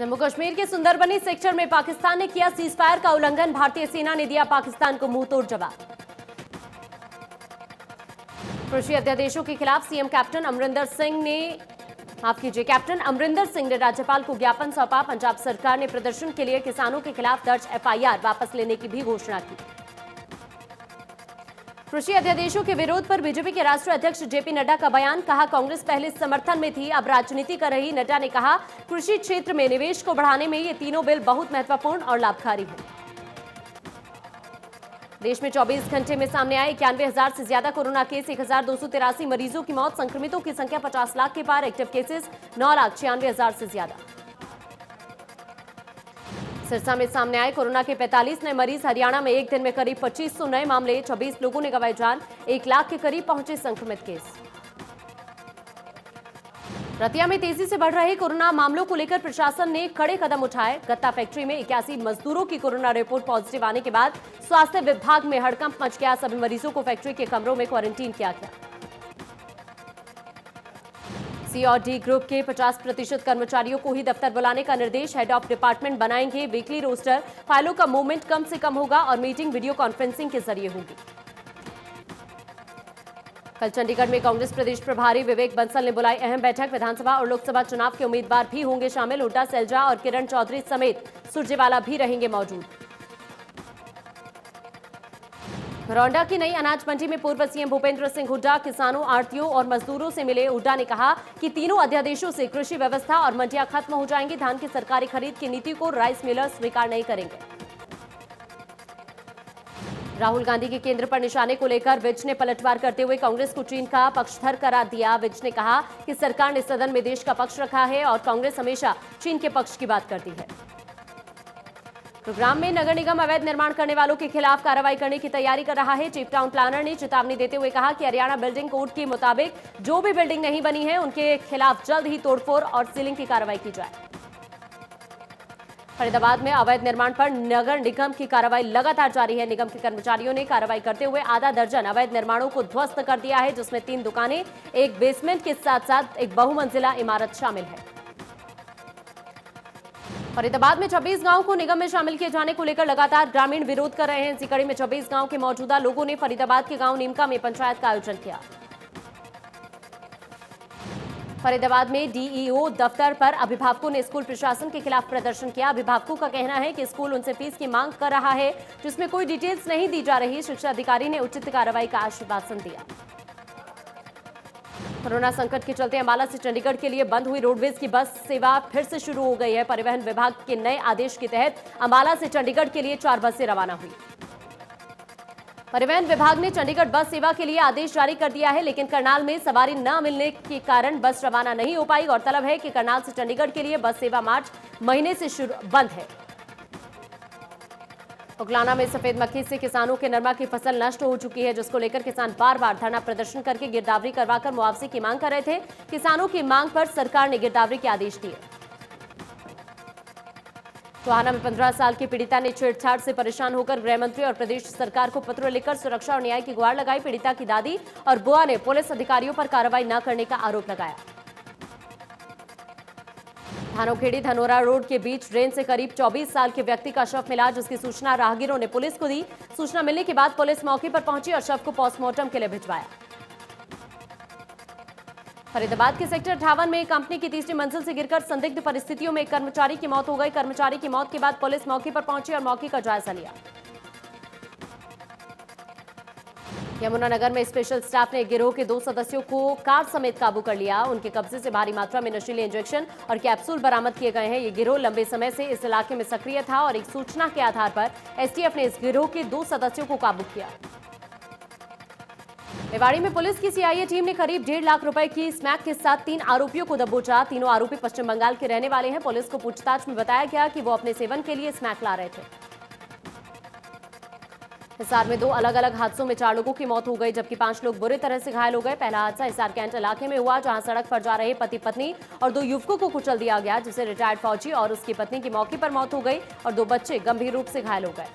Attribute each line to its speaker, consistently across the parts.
Speaker 1: जम्मू कश्मीर के सुंदरबनी सेक्टर में पाकिस्तान ने किया सीज फायर का उल्लंघन। भारतीय सेना ने दिया पाकिस्तान को मुंहतोड़ जवाब। कृषि अध्यादेशों के खिलाफ सीएम कैप्टन अमरिंदर सिंह ने राज्यपाल को ज्ञापन सौंपा। पंजाब सरकार ने प्रदर्शन के लिए किसानों के खिलाफ दर्ज एफआईआर वापस लेने की भी घोषणा की। कृषि अध्यादेशों के विरोध पर बीजेपी के राष्ट्रीय अध्यक्ष जेपी नड्डा का बयान। कहा, कांग्रेस पहले समर्थन में थी, अब राजनीति कर रही। नड्डा ने कहा, कृषि क्षेत्र में निवेश को बढ़ाने में ये तीनों बिल बहुत महत्वपूर्ण और लाभकारी हैं। देश में 24 घंटे में सामने आए 91,000 से ज्यादा कोरोना केस, 1,283 मरीजों की मौत। संक्रमितों की संख्या 50 लाख के पार। एक्टिव केसेस 9,96,000 से ज्यादा। सिरसा में सामने आए कोरोना के 45 नए मरीज। हरियाणा में एक दिन में करीब 2500 नए मामले, 26 लोगों ने गंवाई जान। 1 लाख के करीब पहुंचे संक्रमित केस। रतिया में तेजी से बढ़ रहे कोरोना मामलों को लेकर प्रशासन ने कड़े कदम उठाए। गत्ता फैक्ट्री में 81 मजदूरों की कोरोना रिपोर्ट पॉजिटिव आने के बाद स्वास्थ्य विभाग में हड़कंप मच गया। सभी मरीजों को फैक्ट्री के कमरों में क्वारंटीन किया गया। सी और डी ग्रुप के 50% कर्मचारियों को ही दफ्तर बुलाने का निर्देश। हेड ऑफ डिपार्टमेंट बनाएंगे वीकली रोस्टर। फाइलों का मूवमेंट कम से कम होगा और मीटिंग वीडियो कॉन्फ्रेंसिंग के जरिए होगी। कल चंडीगढ़ में कांग्रेस प्रदेश प्रभारी विवेक बंसल ने बुलाई अहम बैठक। विधानसभा और लोकसभा चुनाव के उम्मीदवार भी होंगे शामिल। हुड्डा, सैलजा और किरण चौधरी समेत सुरजेवाला भी रहेंगे मौजूद। रौंडा की नई अनाज मंडी में पूर्व सीएम भूपेंद्र सिंह हुड्डा किसानों, आढ़तियों और मजदूरों से मिले। हुड्डा ने कहा कि तीनों अध्यादेशों से कृषि व्यवस्था और मंडियां खत्म हो जाएंगी। धान की सरकारी खरीद की नीति को राइस मिलर्स स्वीकार नहीं करेंगे। राहुल गांधी के केंद्र पर निशाने को लेकर विज ने पलटवार करते हुए कांग्रेस को चीन का पक्षधर करार दिया। विज ने कहा कि सरकार ने सदन में देश का पक्ष रखा है और कांग्रेस हमेशा चीन के पक्ष की बात करती है। गुरुग्राम में नगर निगम अवैध निर्माण करने वालों के खिलाफ कार्रवाई करने की तैयारी कर रहा है। चीफ टाउन प्लानर ने चेतावनी देते हुए कहा कि हरियाणा बिल्डिंग कोड के मुताबिक जो भी बिल्डिंग नहीं बनी है उनके खिलाफ जल्द ही तोड़फोड़ और सीलिंग की कार्रवाई की जाए। फरीदाबाद में अवैध निर्माण पर नगर निगम की कार्रवाई लगातार जारी है। निगम के कर्मचारियों ने कार्रवाई करते हुए आधा दर्जन अवैध निर्माणों को ध्वस्त कर दिया है, जिसमें 3 दुकानें, एक बेसमेंट के साथ साथ एक बहुमंजिला इमारत शामिल है। फरीदाबाद में 26 गांव को निगम में शामिल किए जाने को लेकर लगातार ग्रामीण विरोध कर रहे हैं। इसी कड़ी में 26 गांव के मौजूदा लोगों ने फरीदाबाद के गांव नीमका में पंचायत का आयोजन किया। फरीदाबाद में डीईओ दफ्तर पर अभिभावकों ने स्कूल प्रशासन के खिलाफ प्रदर्शन किया। अभिभावकों का कहना है कि स्कूल उनसे फीस की मांग कर रहा है, जिसमें कोई डिटेल्स नहीं दी जा रही। शिक्षा अधिकारी ने उचित कार्रवाई का आश्वासन दिया। कोरोना संकट के चलते अंबाला से चंडीगढ़ के लिए बंद हुई रोडवेज की बस सेवा फिर से शुरू हो गई है। परिवहन विभाग के नए आदेश के तहत अंबाला से चंडीगढ़ के लिए 4 बसें रवाना हुई। परिवहन विभाग ने चंडीगढ़ बस सेवा के लिए आदेश जारी कर दिया है, लेकिन करनाल में सवारी न मिलने के कारण बस रवाना नहीं हो पाई। गौरतलब है कि करनाल से चंडीगढ़ के लिए बस सेवा मार्च महीने से बंद है। उगलाना में सफेद मक्खी से किसानों के नरमा की फसल नष्ट हो चुकी है, जिसको लेकर किसान बार बार धरना प्रदर्शन करके गिरदावरी करवाकर मुआवजे की मांग कर रहे थे। किसानों की मांग पर सरकार ने गिरदावरी के आदेश दिए। टोहाना में 15 साल की पीड़िता ने छेड़छाड़ से परेशान होकर गृह मंत्री और प्रदेश सरकार को पत्र लिखकर सुरक्षा और न्याय की गुहार लगाई। पीड़िता की दादी और बुआ ने पुलिस अधिकारियों पर कार्रवाई न करने का आरोप लगाया। धानोखेड़ी धनोरा रोड के बीच ड्रेन से करीब 24 साल के व्यक्ति का शव मिला, जिसकी सूचना राहगीरों ने पुलिस को दी। सूचना मिलने के बाद पुलिस मौके पर पहुंची और शव को पोस्टमार्टम के लिए भिजवाया। फरीदाबाद के सेक्टर 58 में कंपनी की तीसरी मंजिल से गिरकर संदिग्ध परिस्थितियों में एक कर्मचारी की मौत हो गई। कर्मचारी की मौत के बाद पुलिस मौके पर पहुंची और मौके का जायजा लिया। यमुनानगर में स्पेशल स्टाफ ने गिरोह के 2 सदस्यों को कार समेत काबू कर लिया। उनके कब्जे से भारी मात्रा में नशीले इंजेक्शन और कैप्सूल बरामद किए गए हैं। ये गिरोह लंबे समय से इस इलाके में सक्रिय था और एक सूचना के आधार पर एसटीएफ ने इस गिरोह के 2 सदस्यों को काबू किया। रेवाड़ी में पुलिस की सीआईए टीम ने करीब 1.5 लाख रुपए की स्मैक के साथ 3 आरोपियों को दबोचा। तीनों आरोपी पश्चिम बंगाल के रहने वाले हैं। पुलिस को पूछताछ में बताया गया कि वो अपने सेवन के लिए स्मैक ला रहे थे। हिसार में 2 अलग अलग हादसों में 4 लोगों की मौत हो गई, जबकि 5 लोग बुरी तरह से घायल हो गए। पहला हादसा हिसार कैंट इलाके में हुआ, जहां सड़क पर जा रहे पति पत्नी और 2 युवकों को कुचल दिया गया, जिससे रिटायर्ड फौजी और उसकी पत्नी की मौके पर मौत हो गई और 2 बच्चे गंभीर रूप से घायल हो गए।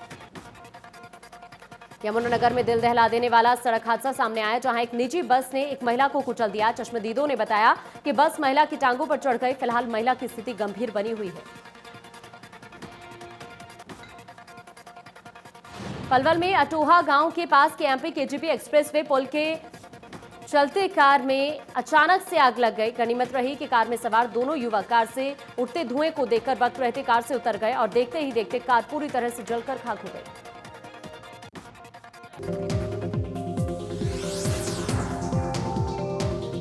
Speaker 1: यमुनानगर में दिल दहला देने वाला सड़क हादसा सामने आया, जहां एक निजी बस ने एक महिला को कुचल दिया। चश्मदीदों ने बताया कि बस महिला की टांगों पर चढ़ गई। फिलहाल महिला की स्थिति गंभीर बनी हुई है। पलवल में अटोहा गांव के पास के एमपी केजीपी एक्सप्रेसवे पुल के चलते कार में अचानक से आग लग गई। गनीमत रही कि कार में सवार दोनों युवक कार से उठते धुएं को देखकर वक्त रहते कार से उतर गए और देखते ही देखते कार पूरी तरह से जलकर खाक हो गई।